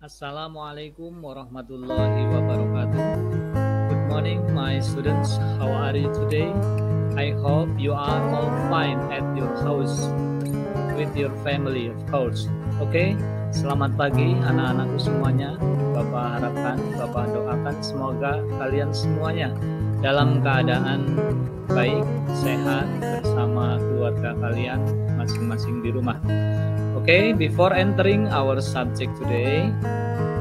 Assalamualaikum warahmatullahi wabarakatuh. Good morning, my students. How are you today? I hope you are all fine at your house with your family, of course. Oke, selamat pagi anak-anakku semuanya. Bapak harapkan, Bapak doakan semoga kalian semuanya dalam keadaan baik, sehat bersama keluarga kalian masing-masing di rumah. Oke, before entering our subject today,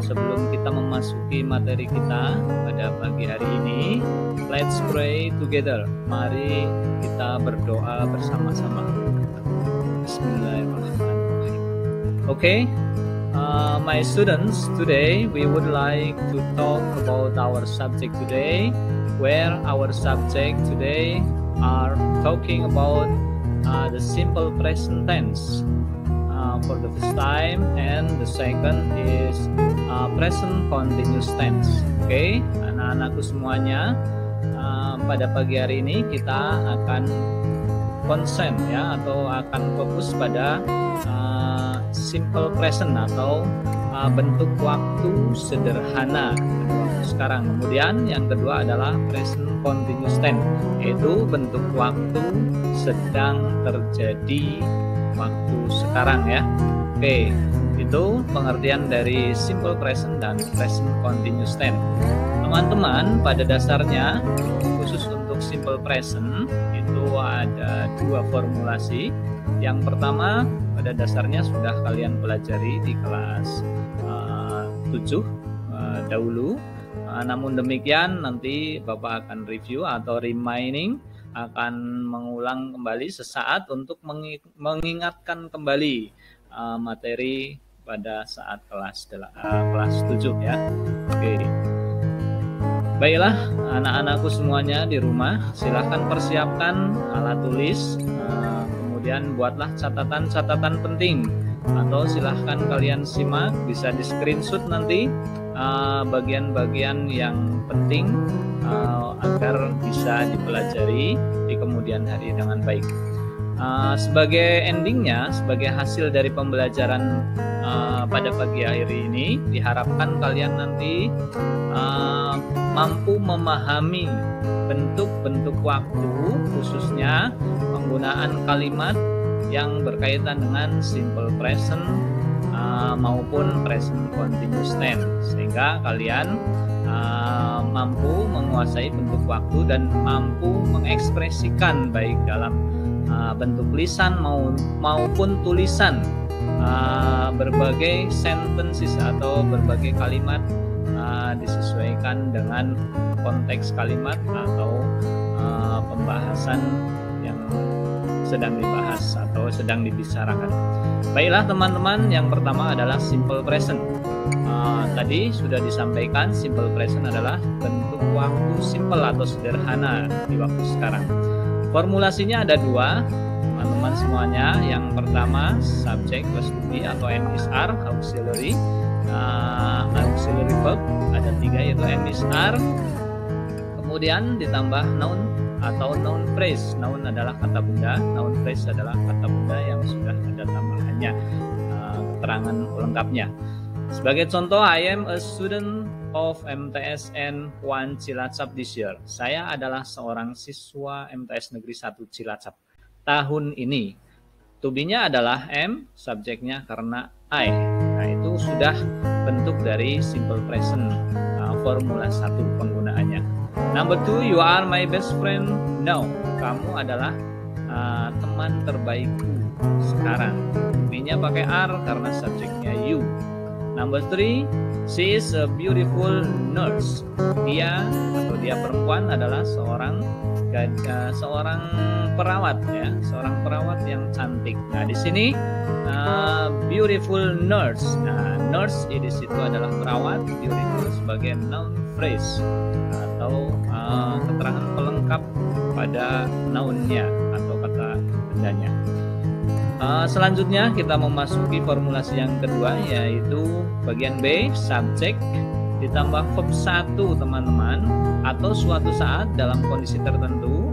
sebelum kita memasuki materi kita pada pagi hari ini, let's pray together. Mari kita berdoa bersama-sama. Bismillahirrahmanirrahim. Okay, my students, today we would like to talk about our subject today, where our subject today are talking about the simple present tense. For the first time, and the second is present continuous tense. Oke, anak-anakku semuanya, pada pagi hari ini kita akan konsen ya, atau akan fokus pada simple present atau bentuk waktu sederhana waktu sekarang. Kemudian yang kedua adalah present continuous tense, yaitu bentuk waktu sedang terjadi waktu sekarang ya. Oke, itu pengertian dari simple present dan present continuous tense. Teman-teman, pada dasarnya khusus untuk simple present itu ada dua formulasi. Yang pertama pada dasarnya sudah kalian pelajari di kelas 7 dahulu. Namun demikian nanti Bapak akan review atau reminding, akan mengulang kembali sesaat untuk mengingatkan kembali materi pada saat kelas 7 ya. Oke. Baiklah anak-anakku semuanya di rumah, silahkan persiapkan alat tulis, kemudian buatlah catatan-catatan penting, atau silahkan kalian simak, bisa di screenshot nanti bagian-bagian yang penting agar bisa dipelajari di kemudian hari dengan baik. Sebagai endingnya, sebagai hasil dari pembelajaran pada pagi hari ini, diharapkan kalian nanti mampu memahami bentuk-bentuk waktu, khususnya penggunaan kalimat yang berkaitan dengan simple present maupun present continuous tense, sehingga kalian mampu menguasai bentuk waktu dan mampu mengekspresikan baik dalam bentuk lisan maupun tulisan berbagai sentences atau berbagai kalimat disesuaikan dengan konteks kalimat atau pembahasan yang sedang dibahas atau sedang dibicarakan. Baiklah teman-teman, yang pertama adalah simple present. Tadi sudah disampaikan, simple present adalah bentuk waktu simple atau sederhana di waktu sekarang. Formulasinya ada dua, teman-teman semuanya. Yang pertama subject plus to be atau MSR, auxiliary verb, ada tiga, yaitu MSR. Kemudian ditambah noun atau noun phrase. Noun adalah kata benda, noun phrase adalah kata benda yang sudah ada tambahannya, keterangan lengkapnya. Sebagai contoh, I am a student of MTSN 1 Cilacap this year. Saya adalah seorang siswa MTS Negeri 1 Cilacap tahun ini. To be-nya adalah am, subjeknya karena I. Nah, itu sudah bentuk dari simple present, formula 1 penggunaannya. Number 2, you are my best friend now. Kamu adalah teman terbaikku sekarang. To be-nya pakai are karena subjeknya you. Number 3, she is a beautiful nurse. Dia perempuan adalah seorang perawat ya, seorang perawat yang cantik. Nah, di sini beautiful nurse. Nah, nurse di situ adalah perawat, beautiful sebagai noun phrase atau keterangan pelengkap pada nounnya atau kata bendanya. Selanjutnya kita memasuki formulasi yang kedua, yaitu bagian B, subject ditambah verb 1 teman-teman, atau suatu saat dalam kondisi tertentu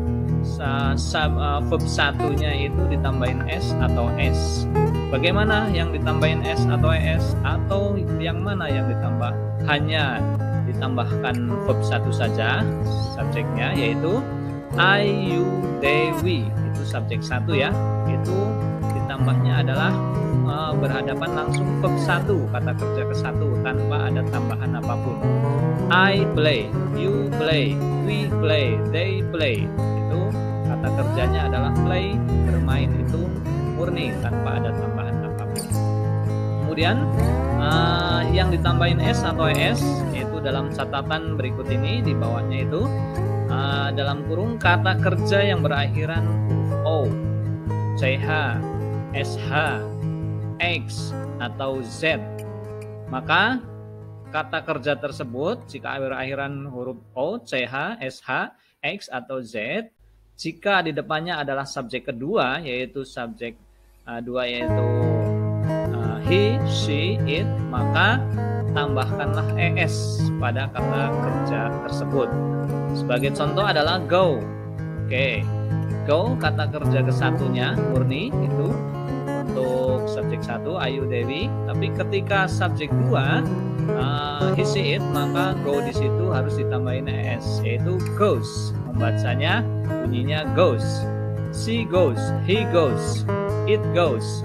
verb 1-nya itu ditambahin S atau S. Bagaimana yang ditambahin S atau ES, atau yang mana yang ditambah hanya ditambahkan verb satu saja subjeknya, yaitu I, you, they, we, itu subjek satu ya, itu ditambahnya adalah berhadapan langsung verb satu, kata kerja ke satu tanpa ada tambahan apapun. I play, you play, we play, they play, itu kata kerjanya adalah play, bermain, itu murni tanpa ada tambahan apapun. Kemudian yang ditambahin S atau ES yaitu dalam catatan berikut ini, di bawahnya itu dalam kurung kata kerja yang berakhiran huruf O, CH, SH, X atau Z. Maka kata kerja tersebut jika berakhiran huruf O, CH, SH, X atau Z, jika di depannya adalah subjek kedua yaitu subjek dua yaitu he, she, it, maka tambahkanlah ES pada kata kerja tersebut. Sebagai contoh adalah go. Oke, go kata kerja kesatunya murni itu untuk subjek satu Ayu Dewi, tapi ketika subjek dua he, she, it, maka go di situ harus ditambahin ES yaitu goes. Membacanya bunyinya goes. She goes, he goes, it goes.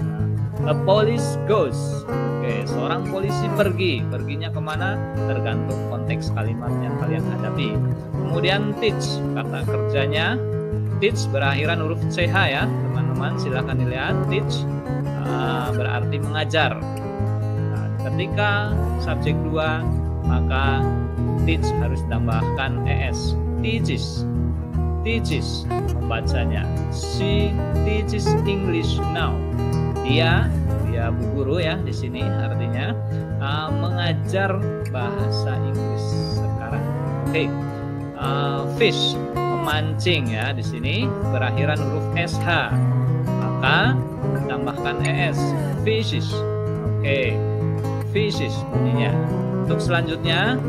A police goes. Oke, seorang polisi pergi. Perginya kemana? Tergantung konteks kalimat yang kalian hadapi. Kemudian teach, kata kerjanya teach berakhiran huruf CH ya, teman-teman. Silahkan dilihat, teach berarti mengajar. Nah, ketika subjek 2, maka teach harus tambahkan ES. Teaches, teaches membacanya. She teaches English now. Dia bu guru ya di sini, artinya mengajar bahasa Inggris sekarang. Oke, fish memancing ya, di sini berakhiran huruf SH, maka ditambahkan ES, fishes. Oke, fishes bunyinya. Untuk selanjutnya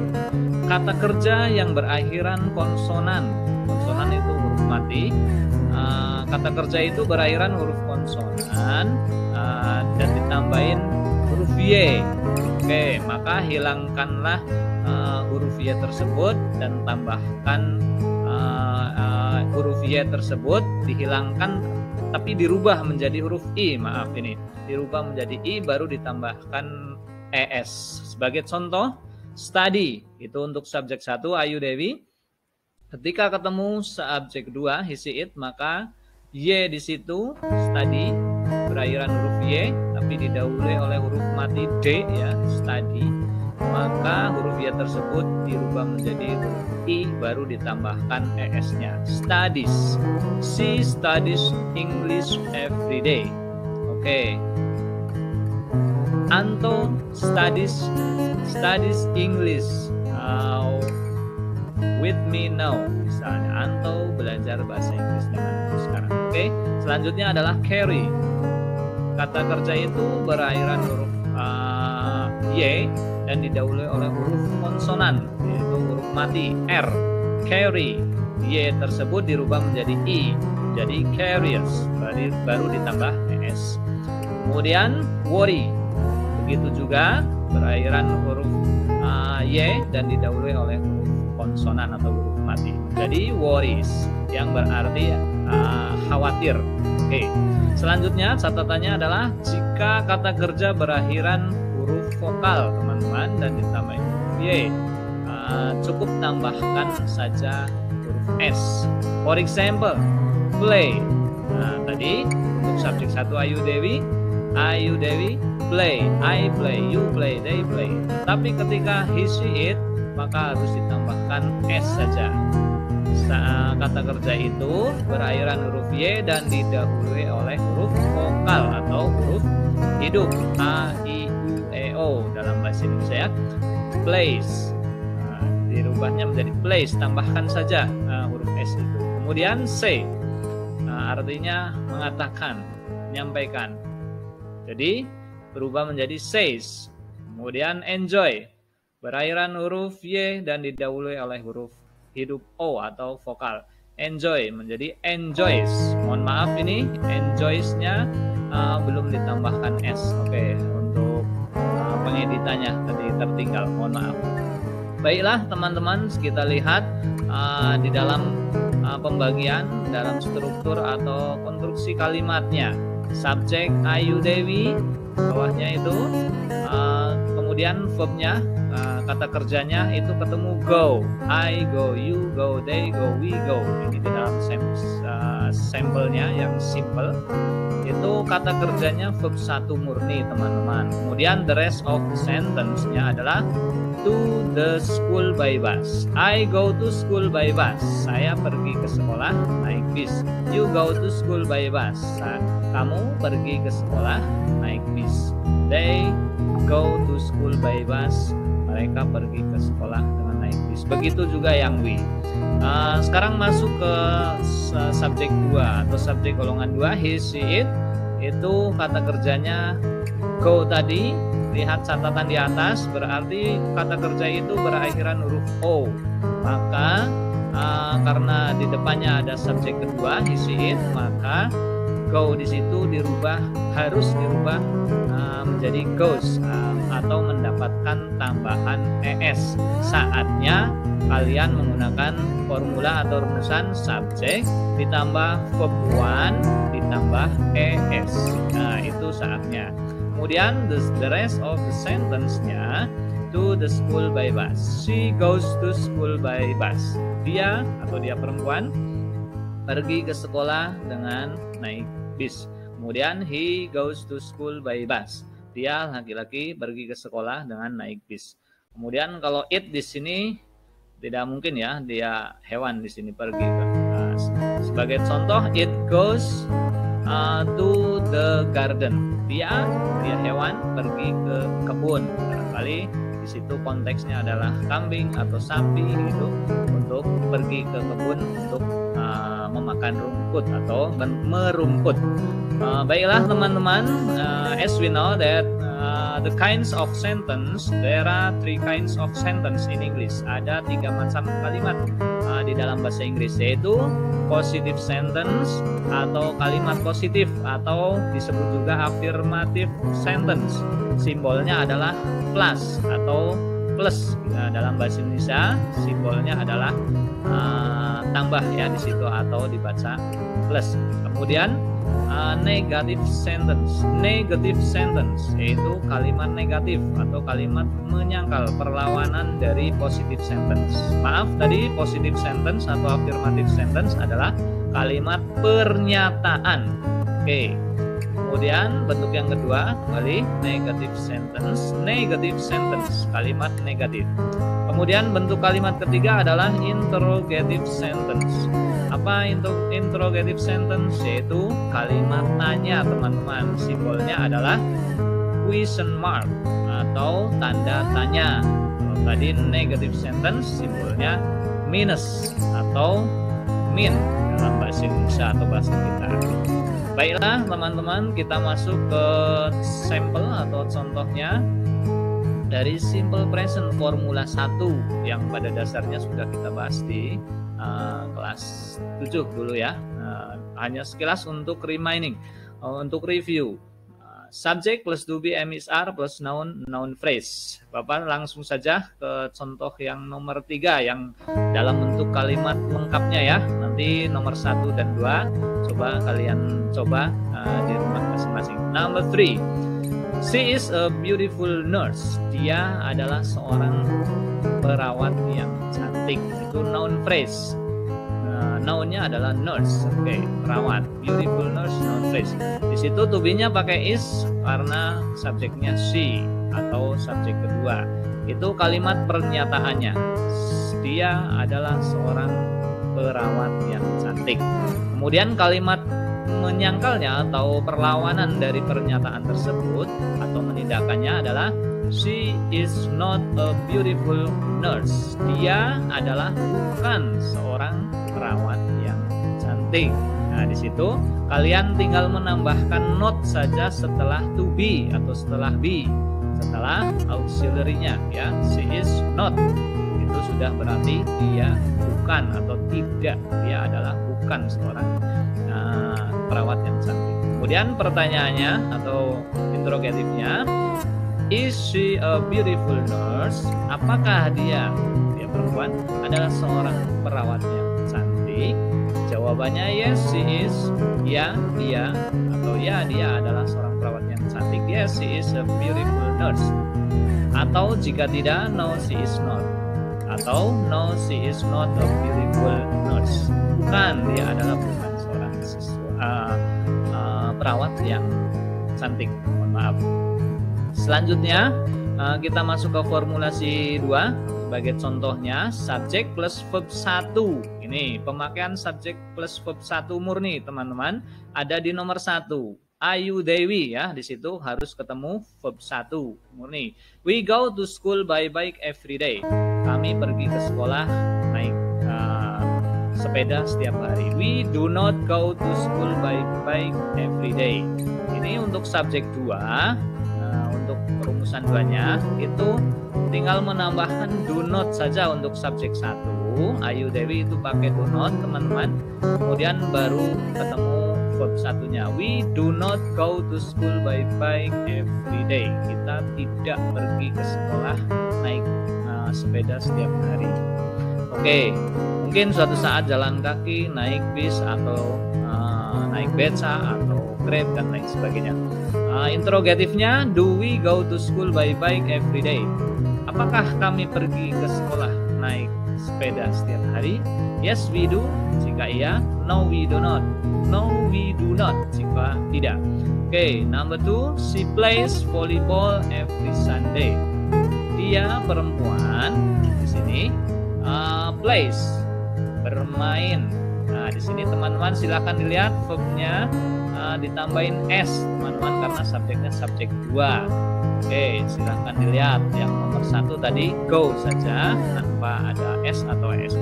kata kerja yang berakhiran konsonan. Konsonan itu huruf mati. Kata kerja itu berakhiran huruf konsonan dan ditambahin huruf Y. Oke, maka hilangkanlah huruf Y tersebut dan tambahkan huruf Y tersebut dihilangkan tapi dirubah menjadi huruf I. Maaf, ini dirubah menjadi I baru ditambahkan ES. Sebagai contoh, study itu untuk subjek 1 Ayu Dewi. Ketika ketemu subjek 2 he, she, it, maka Y di situ study berakhiran huruf Y tapi didahului oleh huruf mati D ya, study. Maka huruf Y tersebut dirubah menjadi huruf I baru ditambahkan ES-nya. Studies. She studies English every day. Oke. Anto studies English with me now. Misalnya Anto belajar bahasa Inggris denganku sekarang. Oke. Selanjutnya adalah carry. Kata kerja itu berakhiran huruf Y dan didahului oleh huruf konsonan yaitu huruf mati R. Carry. Y tersebut dirubah menjadi I, jadi carriers, baru ditambah ES. Kemudian worry. Begitu juga berakhiran huruf Y dan didahului oleh huruf konsonan atau huruf mati. Jadi worries yang berarti khawatir. Oke. Selanjutnya catatannya adalah jika kata kerja berakhiran huruf vokal teman-teman dan ditambahin huruf Y, cukup tambahkan saja huruf S. For example, play. Nah, tadi untuk subjek 1 Ayu Dewi play, I play, you play, they play. Tapi ketika he, she, it, maka harus ditambahkan S saja. Kata kerja itu berakhiran huruf Y dan didahului oleh huruf vokal atau huruf hidup A, I, U, E, O dalam bahasa Indonesia ya. Place, dirubahnya menjadi place, tambahkan saja huruf S itu. Kemudian say, artinya mengatakan, menyampaikan. Jadi berubah menjadi says. Kemudian enjoy, berakhiran huruf Y dan didahului oleh huruf hidup O atau vokal. Enjoy menjadi enjoys. Mohon maaf, ini enjoys-nya belum ditambahkan S. Oke, untuk pengeditannya tadi tertinggal, mohon maaf. Baiklah teman-teman, kita lihat di dalam pembagian dalam struktur atau konstruksi kalimatnya. Subjek Ayu Dewi, bawahnya itu, kemudian verbnya, kata kerjanya itu ketemu go. I go, you go, they go, we go. Ini di dalam sampelnya yang simple. Itu kata kerjanya verb 1 murni teman-teman. Kemudian the rest of the sentence-nya adalah to the school by bus. I go to school by bus. Saya pergi ke sekolah naik bis. You go to school by bus. Kamu pergi ke sekolah naik bis. They go to school by bus. Mereka pergi ke sekolah dengan naik bis. Begitu juga yang we. Sekarang masuk ke subjek 2 atau subjek golongan 2, he, she, it. Itu kata kerjanya go tadi. Lihat catatan di atas, berarti kata kerja itu berakhiran huruf O. Maka karena di depannya ada subjek kedua, he, she, it, maka go di situ harus dirubah menjadi goes atau mendapatkan tambahan es. Saatnya kalian menggunakan formula atau rumusan subjek ditambah verb 1 ditambah es. Nah, itu saatnya. Kemudian the rest of the sentence-nya to the school by bus. She goes to school by bus. Dia atau dia perempuan pergi ke sekolah dengan naik bis. Kemudian he goes to school by bus. Dia laki-laki pergi ke sekolah dengan naik bis. Kemudian kalau it di sini tidak mungkin ya, dia hewan di sini pergi ke. Sebagai contoh, it goes to the garden. Dia hewan pergi ke kebun. Barangkali di situ konteksnya adalah kambing atau sapi gitu, untuk pergi ke kebun untuk memakan rumput atau merumput. Baiklah teman-teman, as we know that the kinds of sentence, there are 3 kinds of sentence in English. Ada 3 macam kalimat di dalam bahasa Inggris, yaitu positive sentence atau kalimat positif, atau disebut juga affirmative sentence. Simbolnya adalah plus atau plus. Dalam bahasa Indonesia simbolnya adalah tambah ya di situ, atau dibaca plus. Kemudian negative sentence yaitu kalimat negatif atau kalimat menyangkal, perlawanan dari positive sentence. Maaf, tadi positive sentence atau affirmative sentence adalah kalimat pernyataan. Oke. Kemudian bentuk yang kedua kembali negative sentence, kalimat negatif. Kemudian bentuk kalimat ketiga adalah interrogative sentence. Apa interrogative sentence? Yaitu kalimat tanya teman-teman. Simbolnya adalah question mark atau tanda tanya. Kalau tadi negative sentence simbolnya minus atau min dalam bahasa Indonesia atau bahasa kita. Baiklah teman-teman, kita masuk ke sampel atau contohnya dari simple present formula 1 yang pada dasarnya sudah kita bahas di kelas 7 dulu ya. Hanya sekilas untuk reminding, untuk review. Subject plus to be MSR plus noun phrase. Bapak langsung saja ke contoh yang nomor 3 yang dalam bentuk kalimat lengkapnya ya. Nanti nomor 1 dan 2 coba kalian di rumah masing-masing. Number 3. She is a beautiful nurse. Dia adalah seorang perawat yang cantik. Itu noun phrase. Nounnya adalah nurse, oke, perawat. Beautiful nurse, noun phrase. Di situ to be-nya pakai is karena subjeknya she atau subjek kedua. Itu kalimat pernyataannya. Dia adalah seorang perawat yang cantik. Kemudian kalimat menyangkalnya atau perlawanan dari pernyataan tersebut atau menindakannya adalah she is not a beautiful nurse. Dia adalah bukan seorang perawat yang cantik. Nah, di situ kalian tinggal menambahkan not saja setelah to be atau setelah be, setelah auxiliary-nya ya. She is not. Itu sudah berarti dia bukan atau tidak. Dia adalah bukan seorang perawat yang cantik. Kemudian pertanyaannya atau interrogatifnya, is she a beautiful nurse? Apakah dia perempuan adalah seorang perawat yang cantik? Jawabannya yes, she is. Ya, dia atau ya, dia adalah seorang perawat yang cantik. Yes, she is a beautiful nurse. Atau jika tidak, no, she is not. Atau no, she is not a beautiful nurse. Bukan, dia adalah bukan seorang perawat yang cantik. Mohon maaf. Selanjutnya kita masuk ke formulasi 2. Sebagai contohnya, subjek plus verb 1. Ini pemakaian subjek plus verb 1 murni, teman-teman. Ada di nomor 1. Ayu Dewi ya, di situ harus ketemu verb 1 murni. We go to school by bike every day. Kami pergi ke sekolah naik sepeda setiap hari. We do not go to school by bike every day. Ini untuk subjek 2. Untuk perumusan 2-nya itu tinggal menambahkan do not saja untuk subjek 1. Ayu Dewi itu pakai do not, teman-teman. Kemudian baru ketemu verb 1-nya. We do not go to school by bike every day. Kita tidak pergi ke sekolah naik sepeda setiap hari. Oke, mungkin suatu saat jalan kaki, naik bis atau naik beca atau Grab dan lain sebagainya. Interrogatifnya, do we go to school by bike every day? Apakah kami pergi ke sekolah naik sepeda setiap hari? Yes, we do. Jika iya, no, we do not. No, we do not. Jika tidak. Oke, number 2, she plays volleyball every Sunday. Dia perempuan di sini plays, bermain. Nah, di sini teman-teman silakan dilihat verbnya ditambahin s, teman-teman, karena subjeknya subjek 2. Oke, silahkan dilihat yang nomor 1 tadi go saja tanpa ada s atau s.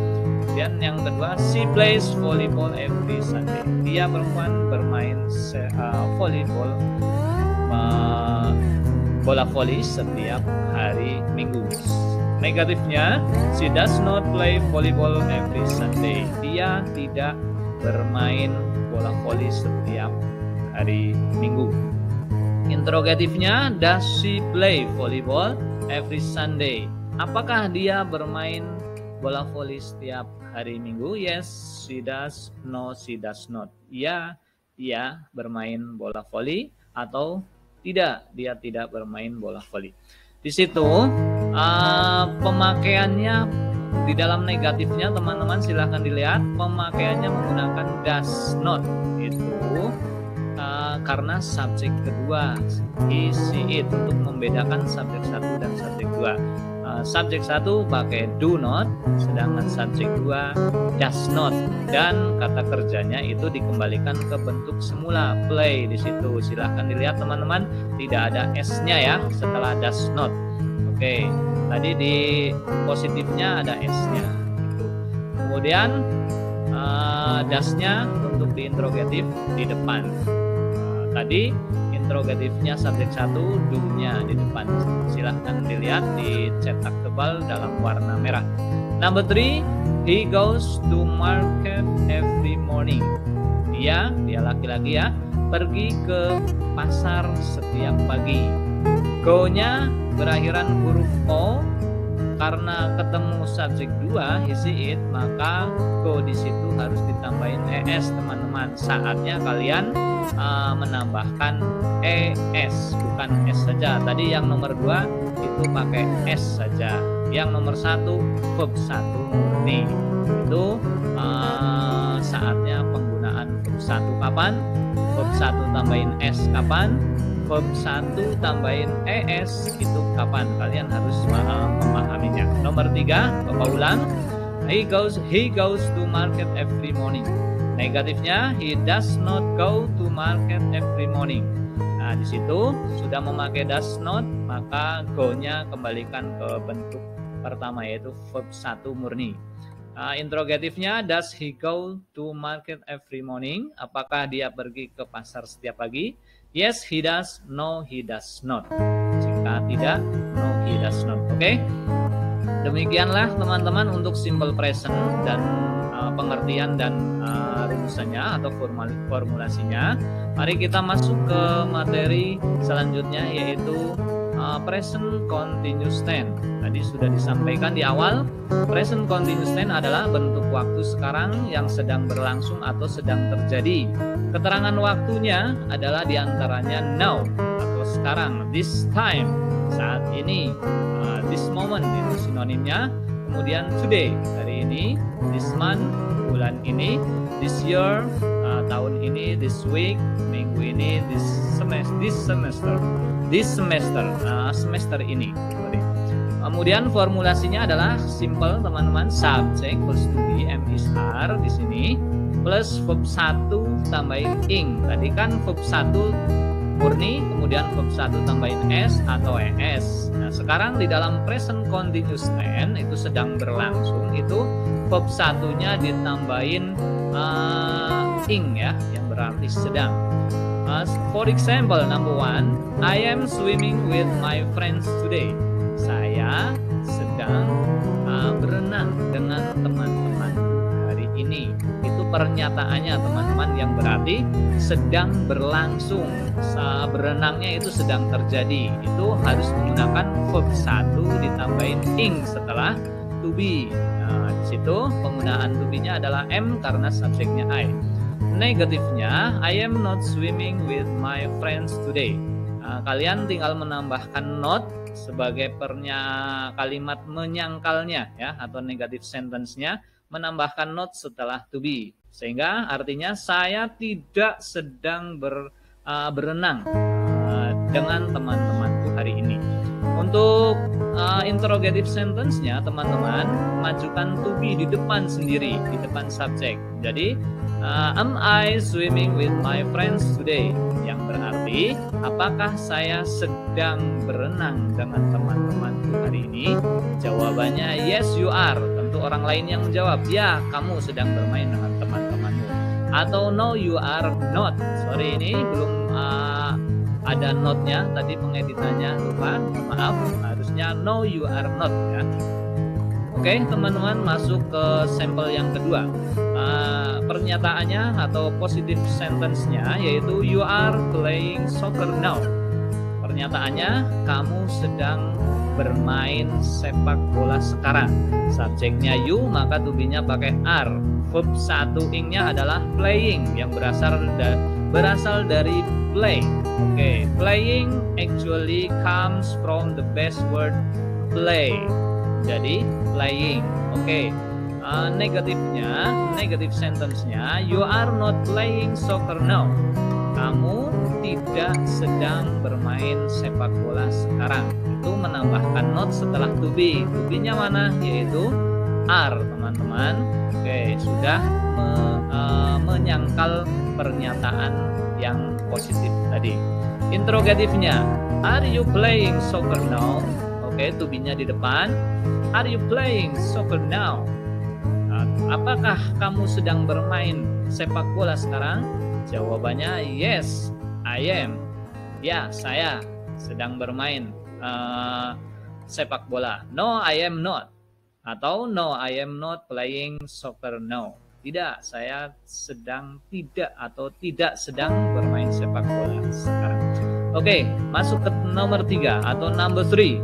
Kemudian yang kedua, she plays volleyball every Sunday. Dia perempuan bermain volleyball, bola voli setiap hari Minggu. Negatifnya, she does not play volleyball every Sunday. Dia tidak bermain bola voli setiap hari Minggu. Interrogatifnya, does she play volleyball every Sunday? Apakah dia bermain bola voli setiap hari Minggu? Yes, she does. No, she does not. Ya, dia bermain bola voli. Atau tidak, dia tidak bermain bola voli. Di situ pemakaiannya di dalam negatifnya, teman-teman silahkan dilihat pemakaiannya menggunakan does not. Itu karena subjek kedua, he, she, it, untuk membedakan subjek 1 dan subjek 2. Subjek 1 pakai do not, sedangkan subjek 2 does not, dan kata kerjanya itu dikembalikan ke bentuk semula, play. Di situ silahkan dilihat, teman-teman, tidak ada s-nya ya setelah does not. Oke, tadi di positifnya ada s-nya. Kemudian does-nya untuk di interrogatif di depan. Tadi interrogatifnya subjek 1, do-nya di depan. Silahkan dilihat di cetak tebal dalam warna merah. Number 3, he goes to market every morning. Dia laki-laki ya, pergi ke pasar setiap pagi. Go-nya berakhiran huruf O. Karena ketemu subjek 2, he, she, it, maka go di situ harus ditambahin es, teman-teman. Saatnya kalian menambahkan es, bukan s saja. Tadi yang nomor 2 itu pakai s saja. Yang nomor 1 verb 1 murni. Itu saatnya penggunaan verb 1 kapan? Verb 1 tambahin s kapan? Verb 1 tambahin es itu kapan? Kalian harus memahaminya. Nomor 3, Bapak ulang. He goes to market every morning. Negatifnya, he does not go to market every morning. Nah, di situ sudah memakai does not, maka go-nya kembalikan ke bentuk pertama, yaitu verb 1 murni. Interrogatifnya, does he go to market every morning? Apakah dia pergi ke pasar setiap pagi? Yes, he does. No, he does not. Jika tidak, no, he does not. Oke? Demikianlah teman-teman untuk simple present dan pengertian dan rumusannya atau formulasinya. Mari kita masuk ke materi selanjutnya, yaitu present continuous tense. Tadi sudah disampaikan di awal, present continuous tense adalah bentuk waktu sekarang yang sedang berlangsung atau sedang terjadi. Keterangan waktunya adalah diantaranya now atau sekarang, this time, saat ini, this moment itu sinonimnya. Kemudian today, hari ini, this month, bulan ini, this year, tahun ini, this week, minggu ini, this semester, semester ini. Kemudian formulasinya adalah simple, teman-teman. Subject plus to be, am is are di sini, plus verb 1 tambahin ing. Tadi kan verb 1 murni, kemudian verb 1 tambahin s atau es. Nah, sekarang di dalam present continuous tense itu sedang berlangsung, itu verb 1-nya ditambahin ing ya, yang berarti sedang. For example, number 1, I am swimming with my friends today. Saya sedang berenang dengan teman-teman hari ini. Itu pernyataannya, teman-teman, yang berarti sedang berlangsung. Berenangnya itu sedang terjadi. Itu harus menggunakan verb 1 ditambahin ing setelah to be. Nah, di situ penggunaan to be-nya adalah am karena subjeknya I. Negatifnya, I am not swimming with my friends today. Kalian tinggal menambahkan not sebagai kalimat menyangkalnya ya, atau negative sentence-nya, menambahkan not setelah to be, sehingga artinya saya tidak sedang berenang dengan teman-temanku hari ini. Untuk interrogative sentence-nya, teman-teman majukan to be di depan sendiri, di depan subjek. Jadi am I swimming with my friends today? Yang berarti apakah saya sedang berenang dengan teman-temanku hari ini? Jawabannya yes you are. Tentu orang lain yang menjawab, ya kamu sedang bermain dengan teman-temanmu. Atau no you are not. Sorry, ini belum ada not-nya, tadi pengeditannya lupa, maaf, harusnya no you are not ya. Oke, teman-teman, masuk ke sampel yang kedua. Pernyataannya atau positive sentence-nya yaitu you are playing soccer now. Pernyataannya, kamu sedang bermain sepak bola sekarang. Subjeknya you, maka to be-nya pakai are. Verb 1 ing-nya adalah playing yang berasal dari play. Oke, playing actually comes from the base word play. Jadi playing. Oke. Negatifnya, negative sentence-nya, you are not playing soccer now. Kamu tidak sedang bermain sepak bola sekarang. Itu menambahkan not setelah to be. To be-nya mana? Yaitu are, teman-teman. Oke, sudah menyangkal pernyataan yang positif tadi. Interrogatifnya, are you playing soccer now? Oke, to be-nya di depan. Are you playing soccer now? Apakah kamu sedang bermain sepak bola sekarang? Jawabannya yes, I am. Ya, saya sedang bermain sepak bola. No, I am not. Atau no, I am not playing soccer now. Tidak, saya sedang tidak atau tidak sedang bermain sepak bola sekarang. Oke, masuk ke nomor 3 atau number 3.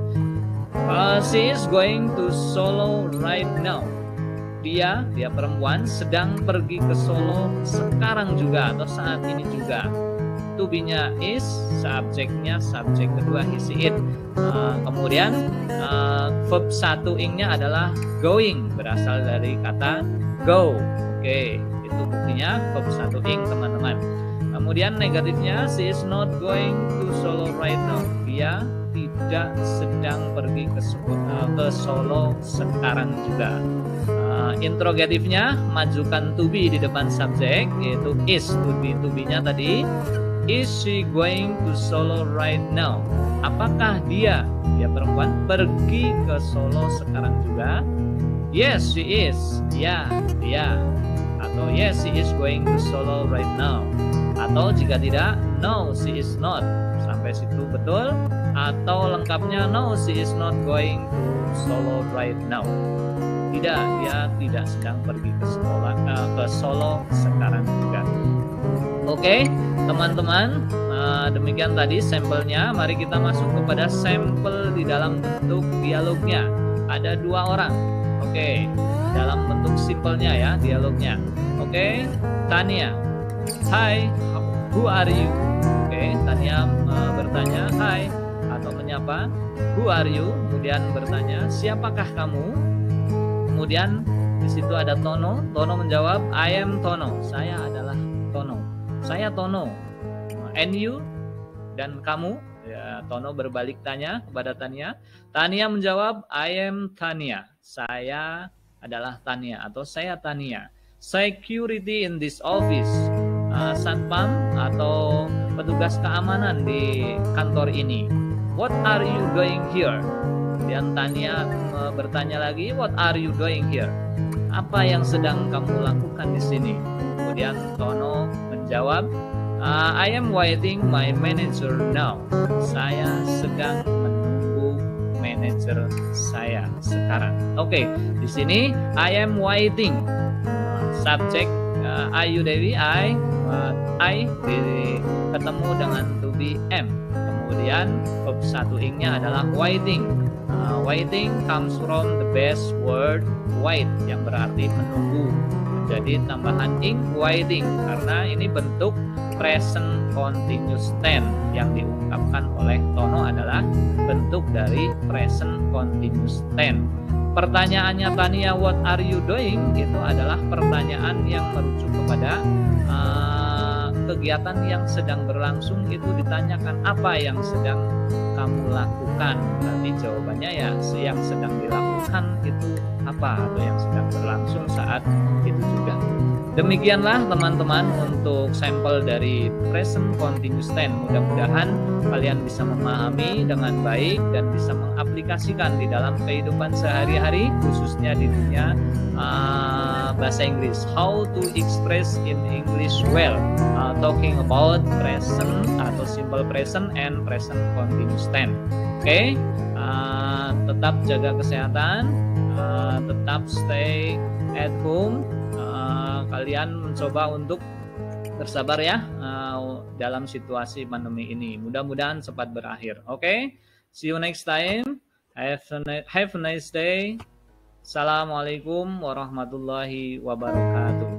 She is going to Solo right now. Dia perempuan sedang pergi ke Solo sekarang juga atau saat ini juga. To be-nya is, subjeknya subjek kedua is it. Kemudian verb 1 ing-nya adalah going, berasal dari kata go. Oke, itu buktinya verb 1 ing, teman-teman. Kemudian negatifnya, she is not going to Solo right now. Dia tidak sedang pergi ke Solo sekarang juga. Interrogatifnya, majukan to be di depan subjek, yaitu is. To be-nya tadi, is she going to Solo right now? Apakah dia perempuan pergi ke Solo sekarang juga? Yes, she is. Ya, dia. Atau yes, she is going to Solo right now. Atau jika tidak, no, she is not. Sampai situ betul Atau lengkapnya, no, she is not going to Solo right now. Tidak, dia tidak sedang pergi ke sekolah, ke Solo sekarang juga. Oke, teman-teman, demikian tadi sampelnya. Mari kita masuk kepada sampel di dalam bentuk dialognya. Ada 2 orang. Oke, dalam bentuk simpelnya ya dialognya. Oke, Tania. Hi, who are you? Oke, Tania bertanya, hi, atau menyapa, who are you? Kemudian bertanya, siapakah kamu? Kemudian di situ ada Tono. Tono menjawab, I am Tono. Saya adalah Tono. Saya Tono. And you? Dan kamu? Ya, Tono berbalik tanya kepada Tania. Tania menjawab, I am Tania. Saya adalah Tania atau saya Tania. Security in this office. Satpam atau petugas keamanan di kantor ini. What are you doing here? Dan Tania bertanya lagi, what are you doing here? Apa yang sedang kamu lakukan di sini? Kemudian Tono menjawab, I am waiting my manager now. Saya sedang menunggu manajer saya sekarang. Oke, di sini I am waiting. Subjek Ayu Dewi, I ketemu dengan to be am. Kemudian verb 1 ing-nya adalah waiting. Waiting comes from the base word wait yang berarti menunggu. Jadi tambahan ing waiting karena ini bentuk present continuous tense yang diungkapkan oleh Tono adalah bentuk dari present continuous tense. Pertanyaannya Tania, what are you doing? Itu adalah pertanyaan yang merujuk kepada kegiatan yang sedang berlangsung. Itu ditanyakan apa yang sedang kamu lakukan. Berarti jawabannya ya yang sedang dilakukan itu apa atau yang sedang berlangsung saat itu juga. Demikianlah teman-teman untuk sampel dari present continuous tense. Mudah-mudahan kalian bisa memahami dengan baik dan bisa mengaplikasikan di dalam kehidupan sehari-hari, khususnya di dunia bahasa Inggris. How to express in English well, talking about present atau simple present and present continuous tense. Oke, tetap jaga kesehatan, tetap stay at home. Kalian mencoba untuk bersabar ya dalam situasi pandemi ini. Mudah-mudahan cepat berakhir. Oke, see you next time. Have a nice day. Assalamualaikum warahmatullahi wabarakatuh.